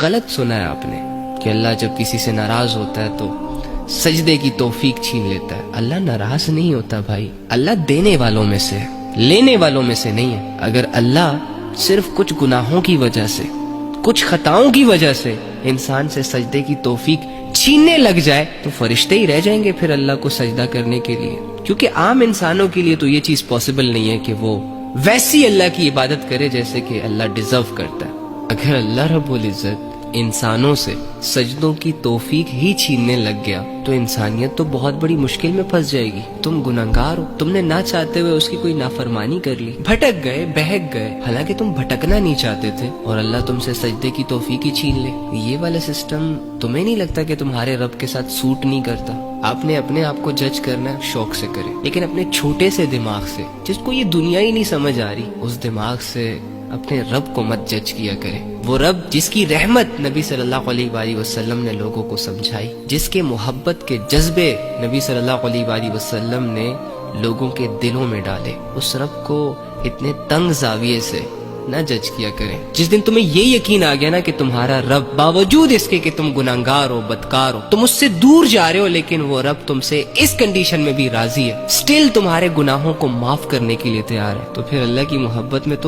غلط سنا ہے آپ نے کہ اللہ جب کسی سے ناراض ہوتا ہے تو سجدے کی توفیق چھین لیتا ہے. اللہ ناراض نہیں ہوتا بھائی، اللہ دینے والوں میں سے ہے، لینے والوں میں سے نہیں ہے. اگر اللہ صرف کچھ گناہوں کی وجہ سے، کچھ خطاؤں کی وجہ سے انسان سے سجدے کی توفیق چھیننے لگ جائے تو فرشتے ہی رہ جائیں گے پھر اللہ کو سجدہ کرنے کے لیے. کیونکہ عام انسانوں کے لیے تو یہ چیز پاسبل نہیں ہے کہ وہ ویسی اللہ کی عبادت کرے جیسے کہ اللہ ڈیزرو کرتا ہے. اگر اللہ رب العزت انسانوں سے سجدوں کی توفیق ہی چھیننے لگ گیا تو انسانیت تو بہت بڑی مشکل میں پھنس جائے گی. تم گنہگار ہو، تم نے نہ چاہتے ہوئے اس کی کوئی نافرمانی کر لی، بھٹک گئے، بہک گئے، حالانکہ تم بھٹکنا نہیں چاہتے تھے اور اللہ تم سے سجدے کی توفیق ہی چھین لے. یہ والا سسٹم تمہیں نہیں لگتا کہ تمہارے رب کے ساتھ سوٹ نہیں کرتا؟ آپ نے اپنے آپ کو جج کرنا ہے، شوق سے کرے، لیکن اپنے چھوٹے سے دماغ سے، جس کو یہ دنیا ہی نہیں سمجھ آ رہی، اس دماغ سے اپنے رب کو مت جج کیا کرے. وہ رب جس کی رحمت نبی صلی اللہ علیہ وآلہ وسلم نے لوگوں کو سمجھائی، جس کے محبت کے جذبے نبی صلی اللہ علیہ وآلہ وسلم نے لوگوں کے دلوں میں ڈالے، اس رب کو اتنے تنگ زاویے سے نہ جج کیا کریں. جس دن تمہیں یہ یقین آ گیا نا کہ تمہارا رب باوجود اس کے کہ تم گناہگار ہو، بدکار ہو، تم اس سے دور جا رہے ہو، لیکن وہ رب تم سے اس کنڈیشن میں بھی راضی ہے، سٹل تمہارے گناہوں کو معاف کرنے کے لیے تیار ہے، تو پھر اللہ کی محبت میں تم